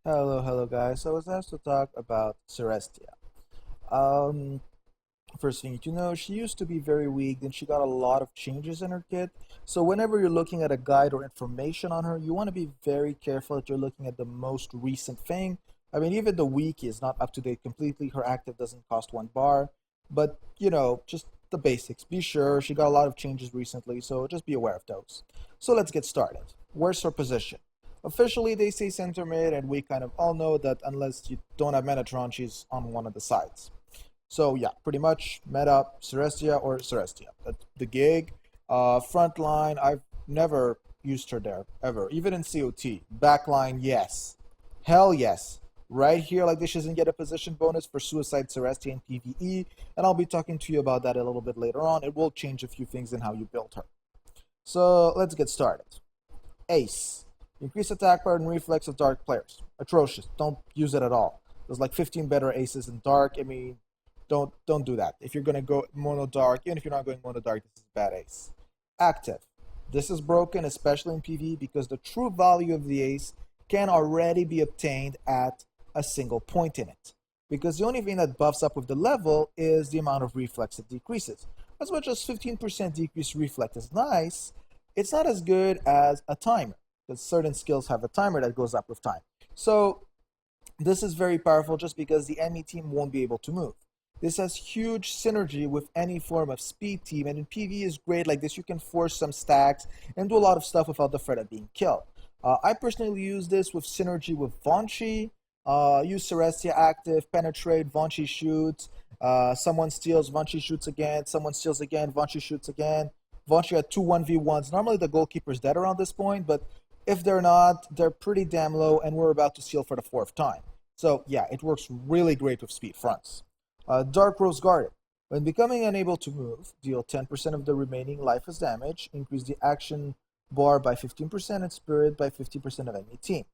Hello guys. So I was asked to talk about Serestia. Um, First thing you know, she used to be very weak, then she got a lot of changes in her kit. So whenever you're looking at a guide or information on her, you want to be very careful that you're looking at the most recent thing. I mean, even the wiki is not up to date completely. Her active doesn't cost 1 bar, but just the basics. Be sure she got a lot of changes recently, so just be aware of those. So let's get started. Where's her position? Officially, they say center mid, and we kind of all know that unless you don't have Metatron, she's on one of the sides. So yeah, pretty much meta Serestia or Serestia. That's the gig. Frontline, I've never used her there ever, even in COT. Backline, yes, hell yes. Right here, like this, she doesn't get a position bonus for Suicide Serestia in PvE, and I'll be talking to you about that a little bit later on. It will change a few things in how you build her. So let's get started. Ace. Increase attack power and reflex of dark players. Atrocious. Don't use it at all. There's like 15 better aces in dark. I mean, don't do that. If you're gonna go mono dark, even if you're not going mono dark, this is bad ace. Active. This is broken, especially in PvE, because the true value of the ace can already be obtained at a single point in it. Because the only thing that buffs up with the level is the amount of reflex it decreases. As much as 15% decrease reflex is nice, it's not as good as a timer, because certain skills have a timer that goes up with time. So this is very powerful just because the enemy team won't be able to move. This has huge synergy with any form of speed team, and in PvE is great like this. You can force some stacks and do a lot of stuff without the threat of being killed. I personally use this with synergy with Vonchi. Use Serestia active, penetrate, Vonchi shoots. Someone steals, Vonchi shoots again. Someone steals again, Vonchi shoots again. Vonchi had two 1v1s. Normally the goalkeeper's dead around this point, but if they're not, they're pretty damn low, and we're about to steal for the fourth time. So yeah, it works really great with speed fronts. Dark Rose Guarded. When becoming unable to move, deal 10% of the remaining life as damage, increase the action bar by 15% and spirit by 50% of enemy team.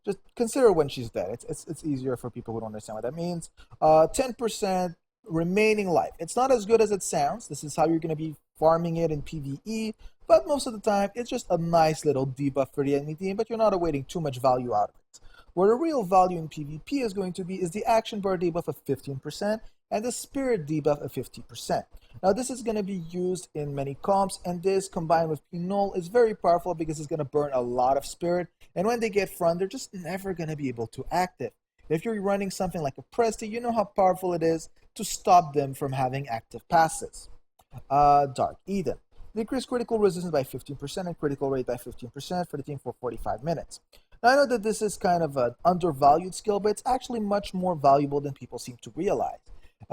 Just consider when she's dead. It's easier for people who don't understand what that means. 10% remaining life. It's not as good as it sounds. This is how you're going to be farming it in PvE, but most of the time it's just a nice little debuff for the enemy team, but you're not awaiting too much value out of it. Where the real value in PvP is going to be is the action bar debuff of 15% and the spirit debuff of 50%. Now this is going to be used in many comps, and this combined with Pinol is very powerful because it's going to burn a lot of spirit, and when they get front, they're just never going to be able to active. If you're running something like a Presti, you know how powerful it is to stop them from having active passes. Dark Eden. Decrease critical resistance by 15% and critical rate by 15% for the team for 45 minutes. Now, I know that this is kind of an undervalued skill, but it's actually much more valuable than people seem to realize.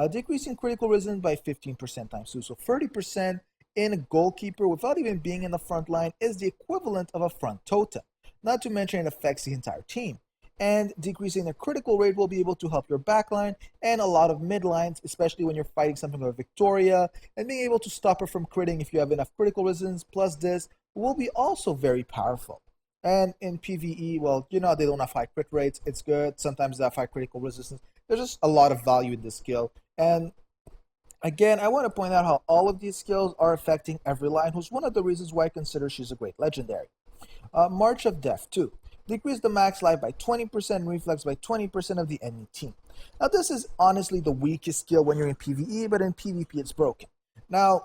Decreasing critical resistance by 15% times 2, so 30% in a goalkeeper without even being in the front line is the equivalent of a front totem. Not to mention it affects the entire team. And decreasing the critical rate will be able to help your backline and a lot of mid lines, especially when you're fighting something like Victoria, and being able to stop her from critting if you have enough critical resistance plus this will be also very powerful. And in PvE, well, they don't have high crit rates. It's good. Sometimes they have high critical resistance. There's just a lot of value in this skill. And again, I want to point out how all of these skills are affecting every line, who's one of the reasons why I consider she's a great legendary. March of Death, too. Decrease the max life by 20%, reflex by 20% of the enemy team. Now, this is honestly the weakest skill when you're in PvE, but in PvP it's broken. Now,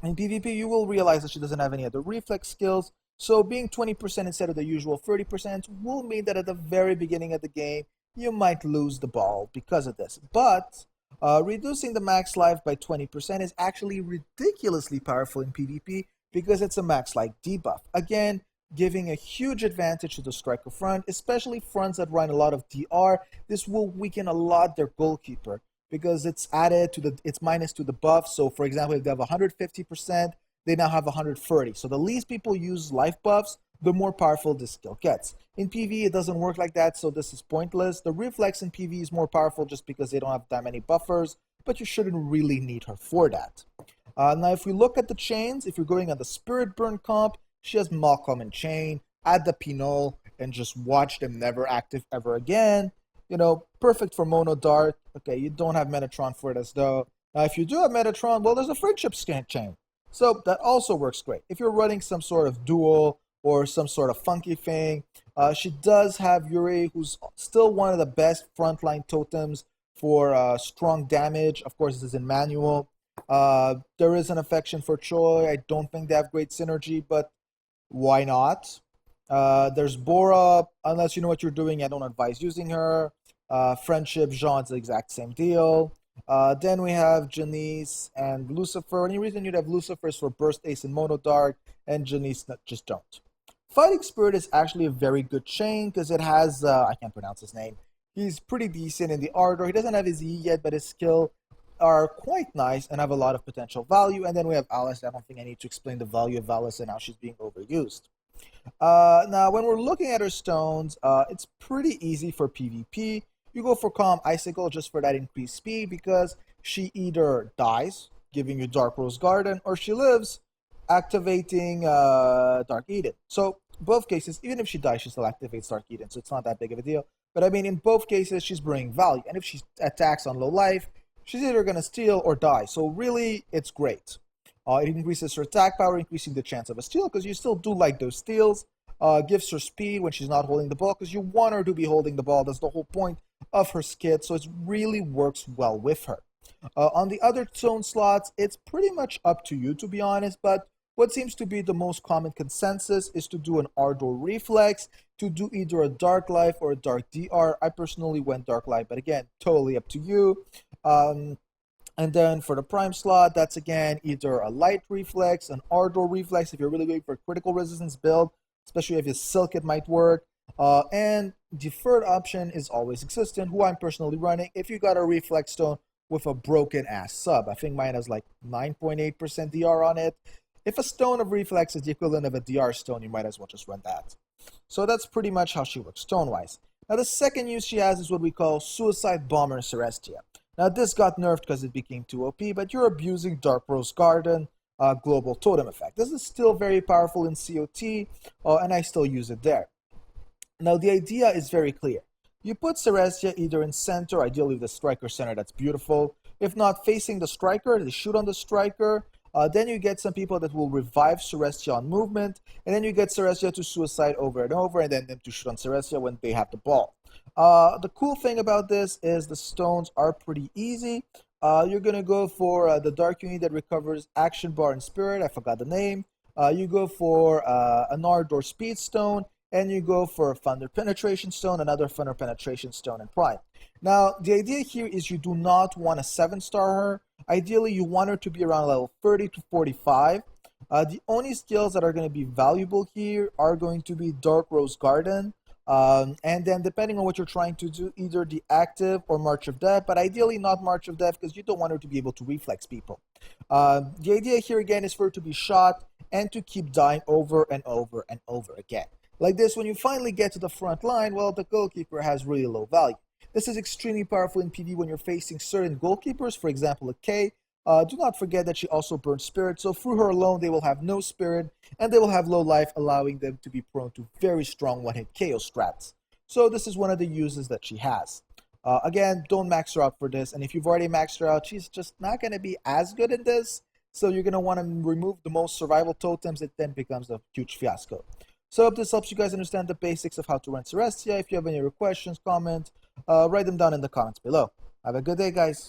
in PvP, you will realize that she doesn't have any other reflex skills, so being 20% instead of the usual 30% will mean that at the very beginning of the game, you might lose the ball because of this. But reducing the max life by 20% is actually ridiculously powerful in PvP because it's a max life debuff. Again, giving a huge advantage to the striker front, especially fronts that run a lot of DR. This will weaken a lot their goalkeeper because it's added to it's minus to the buff. So for example, if they have 150%, they now have 130. So the least people use life buffs, the more powerful this skill gets. In PvE, it doesn't work like that, so this is pointless. The reflex in PvE is more powerful just because they don't have that many buffers, but you shouldn't really need her for that. Now, if we look at the chains, if you're going on the Spirit Burn comp, she has Malcolm and Chain, add the Pinol, and just watch them never active ever again. Perfect for Mono Dart. Okay, you don't have Metatron for it as though. Now, if you do have Metatron, well, there's a Friendship Scan Chain. So that also works great. If you're running some sort of duel or some sort of funky thing, She does have Yuri, who's still one of the best frontline totems for strong damage. Of course, this is in manual. There is an affection for Choi. I don't think they have great synergy, but why not? There's Bora. Unless you know what you're doing, I don't advise using her. Friendship, Jean's the exact same deal. Then we have Janice and Lucifer. Any reason you'd have Lucifer is for Burst Ace and Mono Dark, and Janice just don't. Fighting Spirit is actually a very good chain because it has, I can't pronounce his name. He's pretty decent in the Ardor. He doesn't have his E yet, but his skill are quite nice and have a lot of potential value. And then we have Alice. I don't think I need to explain the value of Alice and how she's being overused. Now, when we're looking at her stones, it's pretty easy for PvP. You go for Calm Icicle just for that increased speed because she either dies, giving you Dark Rose Garden, or she lives, activating Dark Eden. So, both cases, even if she dies, she still activates Dark Eden, so it's not that big of a deal. But I mean, in both cases, she's bringing value. And if she attacks on low life, she's either going to steal or die. So, really, it's great. It increases her attack power, increasing the chance of a steal, because you still do like those steals. Gives her speed when she's not holding the ball, because you want her to be holding the ball. That's the whole point of her skit, so it really works well with her. On the other zone slots, it's pretty much up to you, to be honest, but what seems to be the most common consensus is to do an Ardor Reflex, to do either a Dark Life or a Dark DR. I personally went Dark Life, but again, totally up to you. And then for the Prime slot, that's again either a Light Reflex, an Ardor Reflex if you're really waiting for a critical resistance build, especially if you Silk, it might work. And deferred option is always existent, who I'm personally running if you got a Reflex Stone with a broken ass sub. I think mine has like 9.8% DR on it. If a stone of reflex is the equivalent of a DR stone, you might as well just run that. So that's pretty much how she works stone-wise. Now the second use she has is what we call Suicide Bomber Serestia. Now this got nerfed because it became too OP, but you're abusing Dark Rose Garden global totem effect. This is still very powerful in COT, and I still use it there. Now the idea is very clear. You put Serestia either in center, ideally the striker center, that's beautiful. If not, facing the striker, they shoot on the striker. Then you get some people that will revive Serestia on movement, and then you get Serestia to suicide over and over, and then them to shoot on Serestia when they have the ball. The cool thing about this is the stones are pretty easy. You're going to go for the Dark Unit that recovers Action Bar and Spirit. I forgot the name. You go for an Ardor Speed Stone, and you go for a Thunder Penetration Stone, another Thunder Penetration Stone, and Prime. Now, the idea here is you do not want to 7-star her. Ideally, you want her to be around level 30 to 45. The only skills that are going to be valuable here are going to be Dark Rose Garden, and then depending on what you're trying to do, either the active or March of Death, but ideally not March of Death because you don't want her to be able to reflex people. The idea here again is for her to be shot and to keep dying over and over and over again. Like this, when you finally get to the front line, well, the goalkeeper has really low value. This is extremely powerful in PV when you're facing certain goalkeepers, for example, a K. Do not forget that she also burns spirit, so through her alone, they will have no spirit, and they will have low life, allowing them to be prone to very strong one-hit KO strats. So this is one of the uses that she has. Again, don't max her out for this, and if you've already maxed her out, she's just not going to be as good in this, so you're going to want to remove the most survival totems. It then becomes a huge fiasco. So I hope this helps you guys understand the basics of how to run Serestia. If you have any other questions, comment, write them down in the comments below. Have a good day, guys.